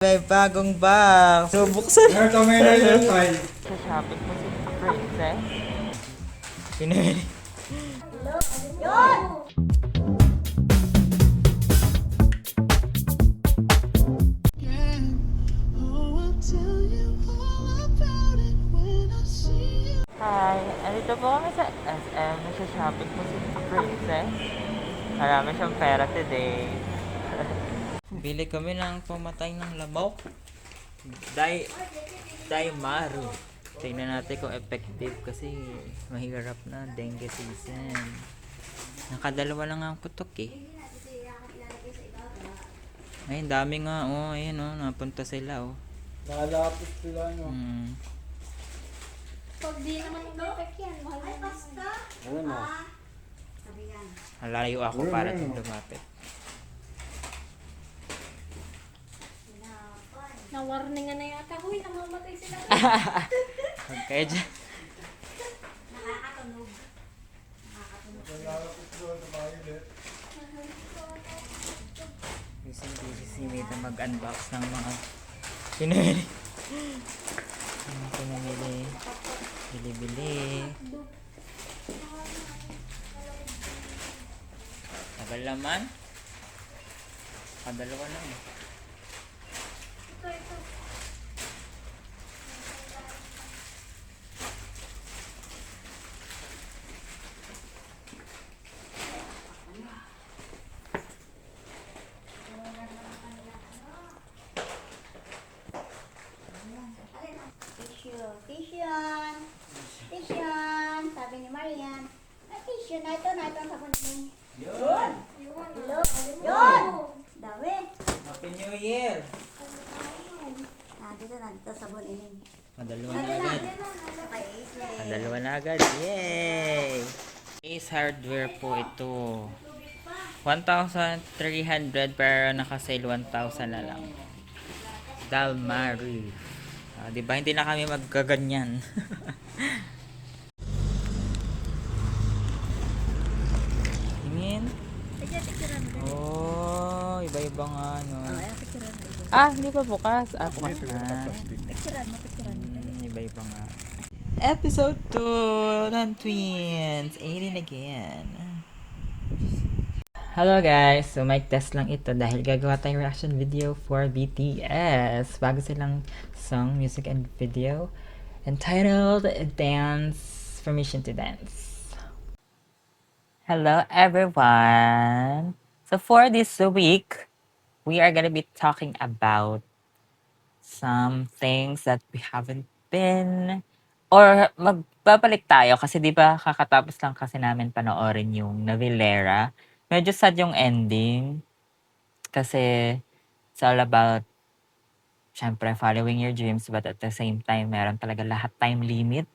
May bagong box. So, buksan. Ito may nalilipay. Sa shopping mo si Princess. Pinili. Hi, andito po kami sa SM. Sa shopping mo si Princess. Marami siyang pera today. Bili kami ng pamatay ng lamok. Daimaru. Tingnan natin kung effective kasi mahirap na dengue season. Nakadalawa lang ang putok eh. Ay, dami nga oh, ayun oh, napunta sila oh. Lalapit sila no. Pag di naman umepek yan, mahal na naman. Ayun o. Lalayo ako para lumapit. Na-warningan na yata. Huy, namamatay sila. Huwag kayo dyan. Nakakatunog. Lalapit sila sa mainit. Busy si Mita mag-unbox ng mga pinili. Mga pinamili. Bili-bili. Tagal naman. Kadalawa lang eh. Tissue. Sabi ni Marian. Tissue na ito ang sabon ni. Yun! Yun! Dawi. Happy New Year! Dito sabon ini. Madalawa na agad. Kay Madalawa na agad. Yay! Ace Hardware po ito. 1,300 pero naka-sale 1,000 na lang. Dalmaru. Diba hindi na kami magkaganyan. Tingin. Oh, iba-ibang ano. Hindi pa bukas. Bukas na. Iba-iba nga. Episode 2 ng Twins. 18 again. Hello guys! So mic test lang ito dahil gagawa tayong reaction video for BTS. Bago silang song, music, and video entitled Dance, Permission to Dance. Hello everyone! So for this week, we are gonna be talking about some things that we haven't been or magbabalik tayo kasi di ba kakatapos lang kasi namin panoorin yung Navilera. Medyo sad yung ending kasi it's all about syempre following your dreams but at the same time meron talaga lahat time limit.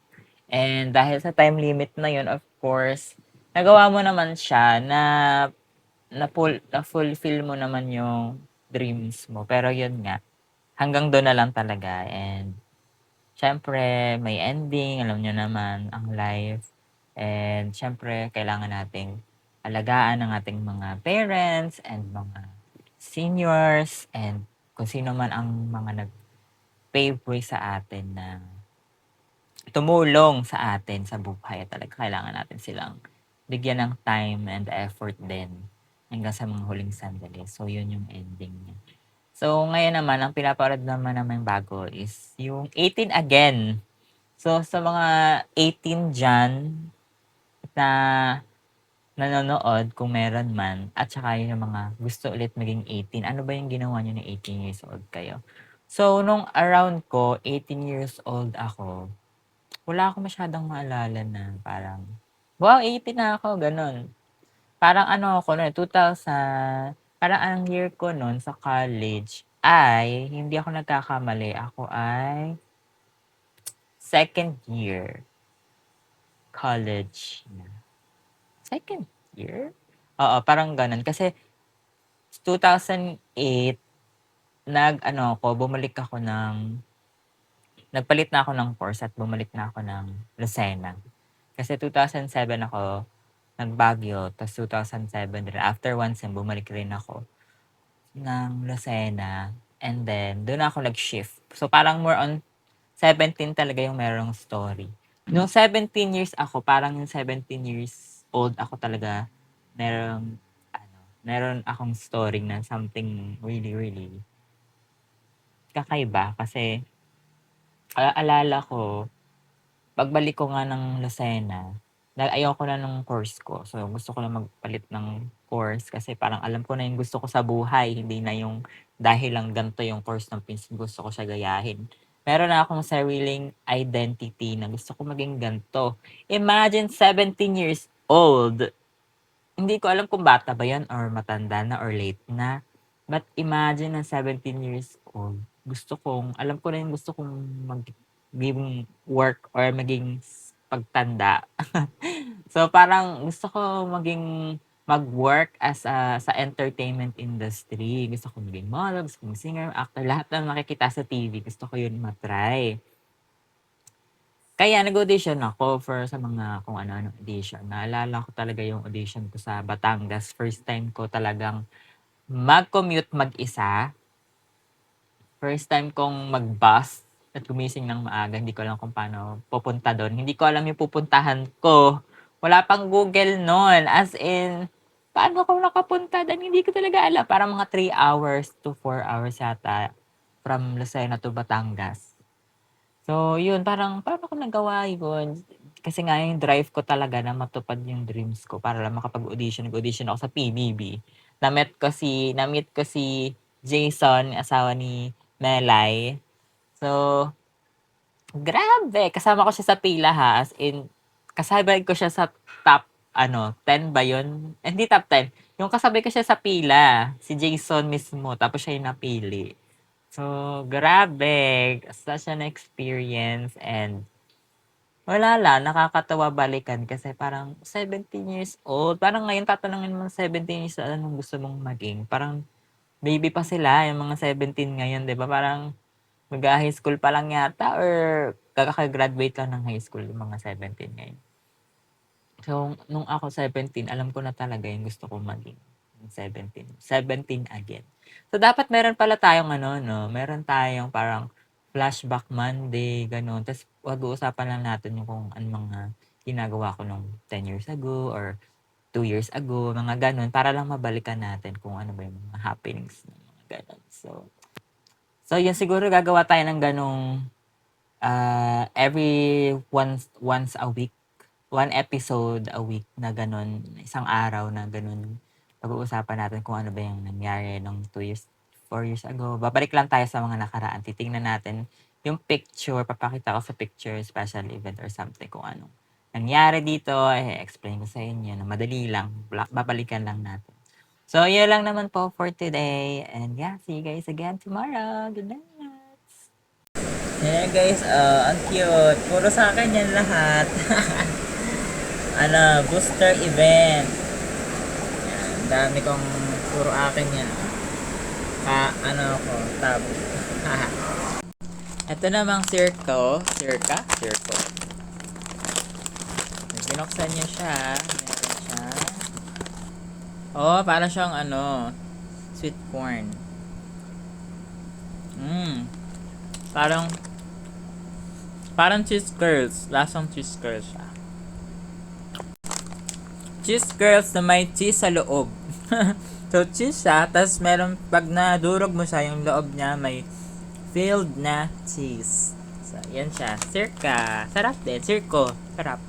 And dahil sa time limit na yun, of course, nagawa mo naman siya na fulfill mo naman yung dreams mo. Pero yun nga, hanggang doon na lang talaga. And syempre, may ending, alam nyo naman, ang life. And syempre, kailangan nating alagaan ang ating mga parents and mga seniors and kung sino man ang mga nag-pave way sa atin na tumulong sa atin sa buhay. At talaga kailangan natin silang bigyan ng time and effort din hanggang sa mga huling sandali. So, yun yung ending niya. So, ngayon naman, ang pinaparad naman bago is yung 18 again. So, sa mga 18 dyan na nanonood, kung meron man, at saka yung mga gusto ulit maging 18, ano ba yung ginawa nyo na 18 years old kayo? So, nung around ko, 18 years old ako, wala akong masyadong maalala na parang, wow, 18 na ako, ganun. Parang ano ako noon, 2000, parang ang year ko noon sa college ay, hindi ako nagkakamali, ako ay second year college na. Second year? Oo, parang ganun. Kasi 2008, nagpalit na ako ng course at bumalik na ako ng Lucena. Kasi 2007 ako nag-Baguio, tapos 2007 rin. After one sem, bumalik rin ako ng Lucena. And then, doon ako nag-shift. So, parang more on 17 talaga yung merong story. Nung 17 years ako, parang yung 17 years old ako talaga, merong, meron akong story na something really, really kakaiba. Kasi, alala ko, pagbalik ko nga ng Lucena, ayoko na nung course ko. So, gusto ko na magpalit ng course kasi parang alam ko na yung gusto ko sa buhay. Hindi na yung dahil lang ganito yung course ng pinsan, gusto ko siya gayahin. Meron na akong sariling identity na gusto ko maging ganito. Imagine 17 years old. Hindi ko alam kung bata ba yan or matanda na or late na. But imagine na 17 years old. Alam ko na yung gusto kong maging work or maging pagtanda. So parang gusto ko mag-work sa entertainment industry. Gusto ko maging model, gusto ko maging singer, actor, lahat ng makikita sa TV. Gusto ko yun matry. Kaya nag-audition ako sa mga kung ano-anong audition. Naalala ko talaga yung audition ko sa Batangas. First time ko talagang mag-commute mag-isa. First time kong mag-bus at gumising ng maaga. Hindi ko alam kung paano pupunta doon. Hindi ko alam yung pupuntahan ko. Wala pang Google noon. As in, paano ako nakapunta doon? Hindi ko talaga alam. Parang mga 3 hours to 4 hours yata from Lucena to Batangas. So, yun, parang paano ko nagawa yun? Kasi nga yung drive ko talaga na matupad yung dreams ko para lang makapag-audition. Nag-audition ako sa PBB. Na-meet ko si Jason, asawa ni Melay. So, grabe. Kasama ko siya sa pila ha. As in, kasabay ko siya sa top 10 ba yun? Hindi top 10. Yung kasabay ko siya sa pila, si Jason mismo. Tapos siya yung napili. So, grabe. Such an experience and wala lang, nakakatawa balikan kasi parang 17 years old. Parang ngayon tatanungin mo 17 years old, anong gusto mong maging? Parang baby pa sila, yung mga 17 ngayon, di ba? Parang mag-high school pa lang yata or kaka-graduate lang ng high school yung mga 17 ngayon. So, nung ako 17, alam ko na talaga yung gusto kong maging. 17. 17 again. So, dapat meron pala tayong meron tayong parang flashback Monday, gano'n. Tapos, pag-uusapan lang natin yung kung ano mga ginagawa ko nung 10 years ago or 2 years ago, mga gano'n, para lang mabalikan natin kung ano ba yung mga happenings ng mga gano'n. So, yun siguro gagawa tayo ng ganong every once a week, one episode a week na gano'n, isang araw na gano'n. Pag-uusapan natin kung ano ba yung nangyari nung 2 years, 4 years ago. Babalik lang tayo sa mga nakaraan. Titingnan natin yung picture, papakita ko sa picture, special event or something kung anong nangyari dito. Explain ko sa inyo na madali lang. Babalikan lang natin. So, yun lang naman po for today. And yeah, see you guys again tomorrow. Good night. Yeah guys, ang cute. Puro sa akin yan lahat. Booster event. Yan, dami kong puro akin yan. Tab. Ito namang circle. Circle. Binuksan niyo siya. Meron siya. Oh, parang siyang sweet corn. Parang cheese curls. Lasang cheese curls siya. Cheese curls na may cheese sa loob. So, cheese siya. Tapos, pag nadurog mo siya, yung loob niya may filled na cheese. So, yan siya. Circa. Sarap din. Circo. Sarap.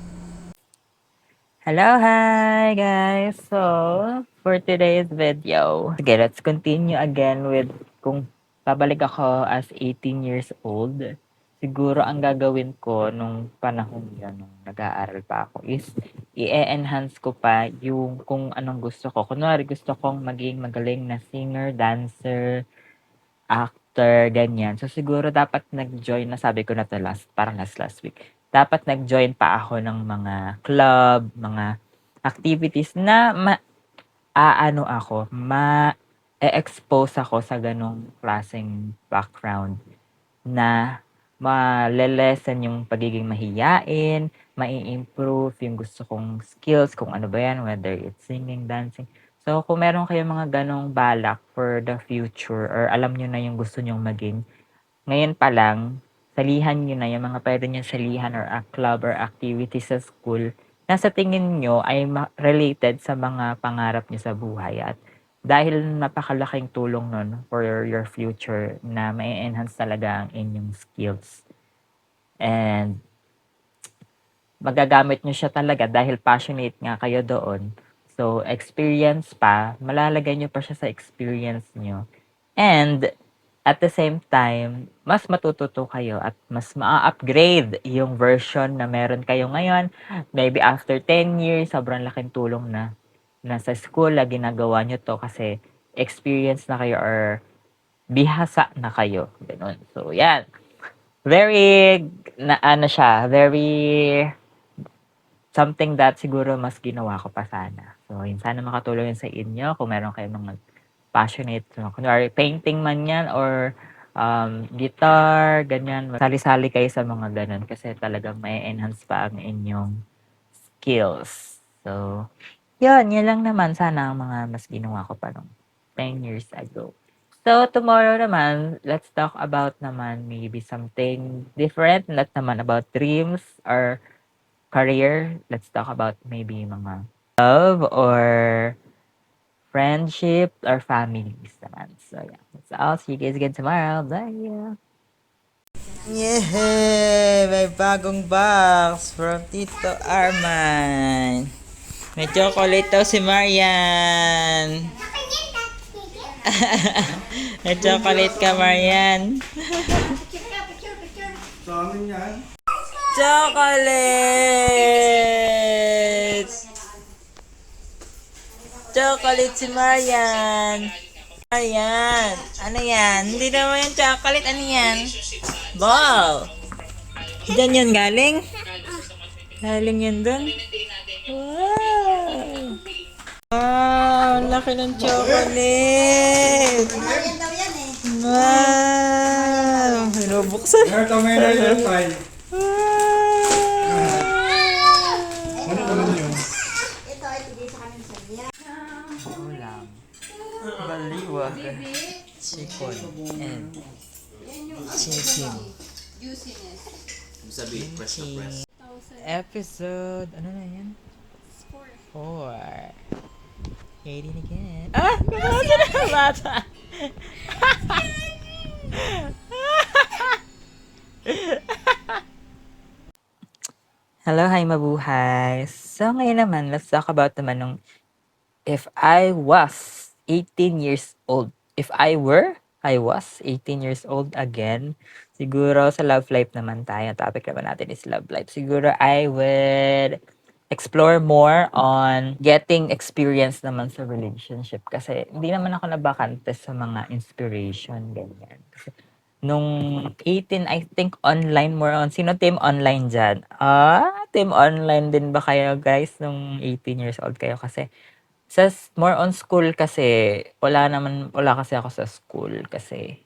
Hello, hi guys! So, for today's video, okay, let's continue again with kung babalik ako as 18 years old. Siguro ang gagawin ko nung panahon yun, nung nag-aaral pa ako, is i-enhance ko pa yung kung anong gusto ko. Kunwari, gusto kong maging magaling na singer, dancer, actor, ganyan. So, siguro dapat nag-join, nasabi ko na to parang last week. Dapat nag-join pa ako ng mga club, mga activities na ma-expose ako sa ganong klaseng background na malelesen yung pagiging mahiyain, mai-improve yung gusto kong skills, kung ano ba yan, whether it's singing, dancing. So, kung meron kayong mga ganong balak for the future or alam nyo na yung gusto nyong maging, ngayon pa lang, salihan nyo na yung mga pwede nyo salihan or a club or activity sa school na sa tingin nyo ay related sa mga pangarap nyo sa buhay. At dahil napakalaking tulong nun for your future na mai-enhance talaga ang inyong skills. And magagamit nyo siya talaga dahil passionate nga kayo doon. So, experience pa, malalagay nyo pa siya sa experience nyo. And, at the same time, mas matututo kayo at mas ma-upgrade yung version na meron kayo ngayon. Maybe after 10 years, sobrang laking tulong na nasa school na ginagawa nyo to kasi experience na kayo or bihasa na kayo. Ganun. So, yan. Very, ano siya, very something that siguro mas ginawa ko pa sana. So, yun, sana makatulong yun sa inyo kung meron kayong mga passionate, so, kunwari painting man yan or guitar, ganyan. Sali-sali kayo sa mga ganun kasi talagang may enhance pa ang inyong skills. So, yun lang naman sana ang mga mas ginawa ko pa nung 10 years ago. So, tomorrow naman, let's talk about naman maybe something different, not naman about dreams or career. Let's talk about maybe mga love or friendship or families naman. So, yeah. That's all. See you guys again tomorrow. Bye! Yeah! May bagong box from Tito Arman. May chocolate daw si Marian. May chocolate ka, Marian. Sa amin yan. Chocolate! Chocolate si Marian. Marian, ano yan? Hindi naman yung chocolate. Ano yan? Ball! Diyan yun galing? Galing yun dun? Wow! Wow! Laki ng chocolate! Marian daw yan eh. Wow! Binubuksan. Meron kami na yung tayo. Ano naman yun? Ito ay tigil sa kami sa niya. Ulam. Baliwag. Chicken. And chicken. Kimchi. Episode, ano na yan? 4. Katie again. Ah! Kumasa na ang bata! Hello, hi mabuhay! So, ngayon naman, let's talk about naman nung if I was 18 years old. If I was 18 years old again, siguro sa love life naman tayo. Topic naman natin is love life. Siguro I would explore more on getting experience naman sa relationship. Kasi hindi naman ako nabakante sa mga inspiration, ganyan. Kasi nung 18, I think online more on. Sino team online dyan? Team online din ba kayo guys nung 18 years old kayo? Kasi sa more on school kasi, wala kasi ako sa school kasi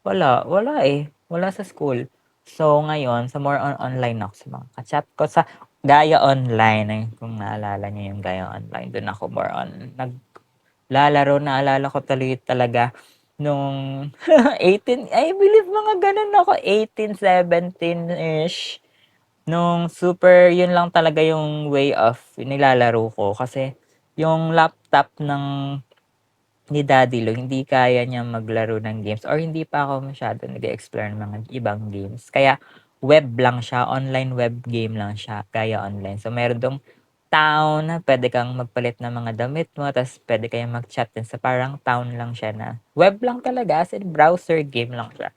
wala eh. Wala sa school. So, ngayon, sa more on online ako sa mga kachat ko sa Gaya Online. Eh, kung naalala niyo yung Gaya Online, doon ako more on naglalaro. Naalala ko talaga nung 18, I believe mga ganun ako, 18, 17-ish. Nung super, yun lang talaga yung way of nilalaro ko. Kasi yung laptop ni Daddy Lo, hindi kaya niya maglaro ng games or hindi pa ako masyado nag-explore ng mga ibang games. Kaya web lang siya, online web game lang siya, kaya online. So meron dong town na pwede kang magpalit ng mga damit mo, tapos pwede kayong mag-chat din sa parang town lang siya na web lang talaga, as in browser game lang siya.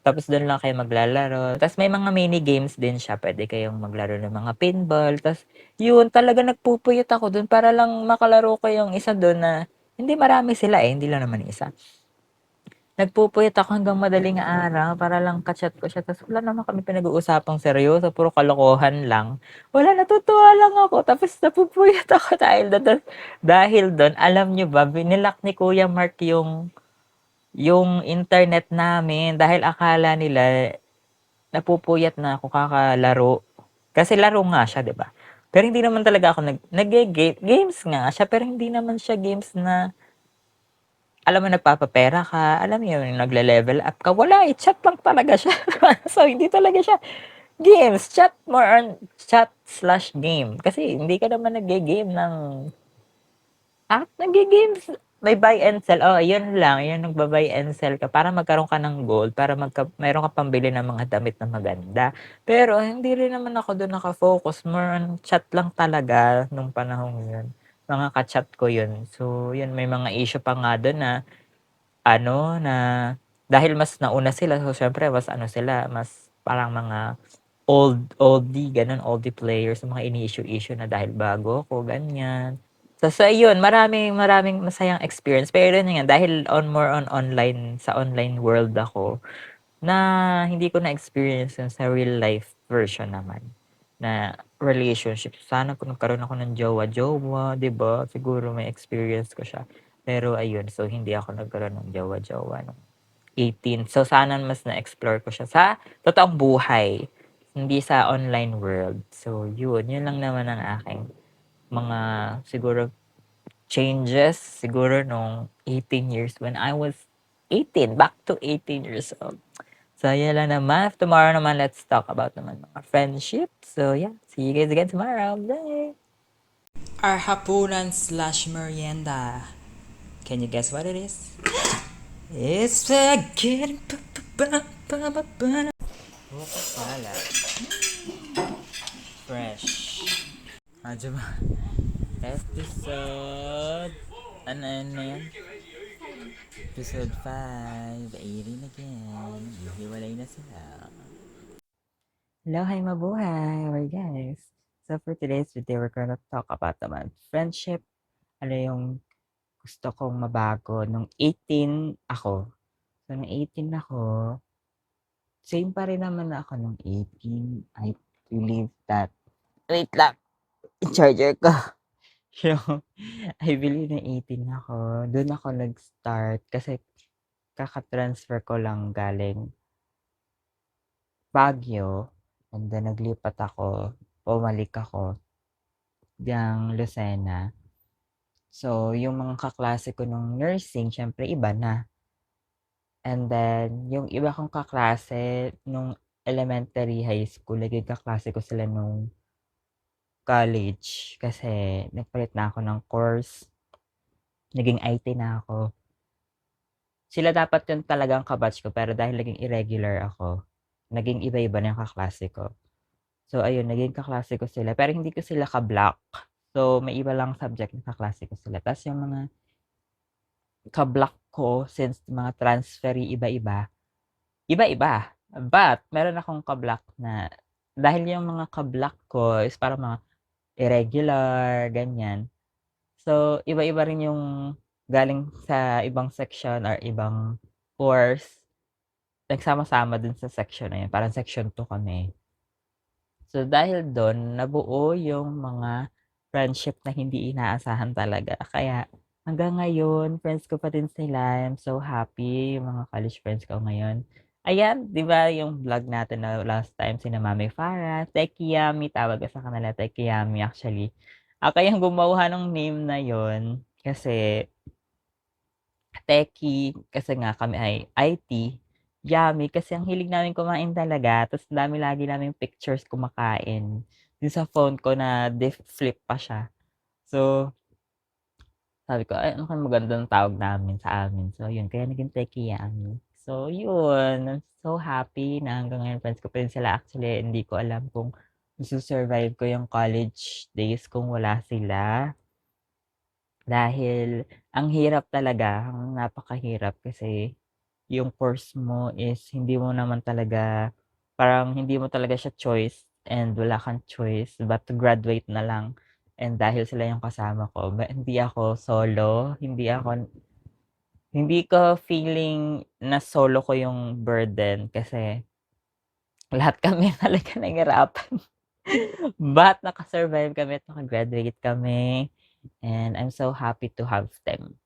Tapos doon lang kayo maglalaro. Tapos may mga mini games din siya. Pwede kayong maglaro ng mga pinball. Tapos yun, talaga nagpupuyot ako doon para lang makalaro ko yung isa doon na hindi marami sila eh. Hindi lang naman isa. Nagpupuyot ako hanggang madaling araw para lang kachat ko siya. Tapos wala naman kami pinag-uusapang seryoso. Puro kalokohan lang. Wala, natutuwa lang ako. Tapos napupuyot ako dahil doon, alam nyo ba, binilak ni Kuya Mark yung internet namin dahil akala nila napupuyat na ako kakalaro. Kasi laro nga siya, 'di ba? Pero hindi naman talaga ako games nga siya, pero hindi naman siya games na, alam mo, nagpapapera ka, alam mo yun, nagle-level up ka, wala eh, chat lang talaga siya. So, hindi talaga siya games, chat, more on chat/game. Kasi hindi ka naman nagge-game ng nagge-games, may buy and sell. Oo, yun lang, yun nagba-buy and sell ka para magkaroon ka ng gold, para meron ka pambili ng mga damit na maganda. Pero hindi rin naman ako dun naka-focus, more on chat lang talaga nung panahong yun. Mga ka-chat ko yun. So, yun, may mga issue pa nga dun na ano, na dahil mas nauna sila, so siyempre mas ano sila, mas parang mga oldie, gano'n, oldie players, mga ini-issue-issue na dahil bago ako, ganyan. So ayun, maraming maraming masayang experience. Pero yun nga, dahil more on online, sa online world ako, na hindi ko na-experience yun sa real life version naman na relationship. Sana kung nagkaroon ako ng jowa-jowa, 'di ba? Siguro may experience ko siya. Pero ayun, so hindi ako nagkaroon ng jowa-jowa nung 18. So sana mas na-explore ko siya sa totoong buhay, hindi sa online world. So yun lang naman ang aking mga siguro changes siguro nung 18 years when I was 18, back to 18 years old. So, yun lang naman. Tomorrow naman, let's talk about naman mga friendship. So, yeah. See you guys again tomorrow. Bye! Our hapunan/merienda. Can you guess what it is? It's spaghetti. Coca-Cola. Fresh. Medyo ba? Episode. Ano yan? Episode 5. 18 again. Hihiwalay na sila. Hello, hi mabuhay! Alright guys. So for today's video, we're gonna talk about naman friendship. Ano yung gusto kong mabago nung 18 ako. So nung 18 ako, same pa rin naman ako nung 18. I believe that, wait lang, i-charger ko. Yung, I believe na 18 ako, doon ako nag-start kasi kaka-transfer ko lang galing Baguio, and then naglipat ako, bumalik ako diyang Lucena. So, yung mga kaklase ko nung nursing, syempre iba na. And then, yung iba kong kaklase nung elementary, high school, naging kaklase ko sila nung college. Kasi nagpalit na ako ng course, naging IT na ako. Sila dapat yun talagang kabatch ko, pero dahil naging irregular ako, naging iba-iba na yung kaklase ko. So, ayun, naging kaklase ko sila, pero hindi ko sila ka-block. So, may iba lang subject na kaklase ko sila. Tapos yung mga ka-block ko, since mga transferee iba-iba, iba-iba. But, meron akong ka-block na, dahil yung mga ka-block ko is parang mga irregular, ganyan. So, iba-iba rin yung galing sa ibang section or ibang course. Nagsama-sama dun sa section na yun. Parang section 2 kami. So, dahil doon, nabuo yung mga friendship na hindi inaasahan talaga. Kaya, hanggang ngayon, friends ko pa din sila. I'm so happy, yung mga college friends ko ngayon. Ayan, di ba yung vlog natin na last time, sina Mami Farah, Tekiyami, tawag ko sa kanila, Tekiyami actually. Ako yung gumawa ng name na yon kasi Teki, kasi nga kami ay IT. Yummy, kasi ang hilig namin kumain talaga. Tapos dami lagi namin pictures kumakain. Yung sa phone ko na flip pa siya. So, sabi ko, ay, ano kaya magandang tawag namin sa amin. So, yun, kaya naging Teki Yummy. So, yun, I'm so happy na hanggang ngayon friends ko pa rin sila. Actually, hindi ko alam kung survive ko yung college days kung wala sila. Dahil ang hirap talaga, ang napakahirap kasi yung course mo is hindi mo naman talaga, parang hindi mo talaga siya choice and wala kang choice but to graduate na lang. And dahil sila yung kasama ko, hindi ako solo, hindi ko feeling na solo ko yung burden kasi lahat kami talaga naghirapan. But naka-survive kami at naka-graduate kami. And I'm so happy to have them.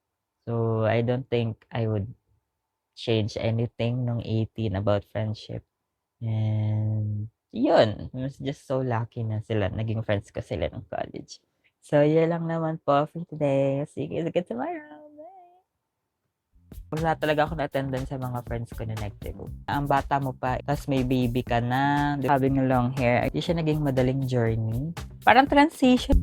So, I don't think I would change anything nung 18 about friendship. And Yun, I was just so lucky na sila, naging friends ko sila ng college. So, yun lang naman po for today. See you guys again tomorrow. Bye! Wala talaga ako na-attendance sa mga friends ko na nag-debut. Ang bata mo pa, tapos may baby ka na, having a long hair, hindi siya naging madaling journey. Parang transition.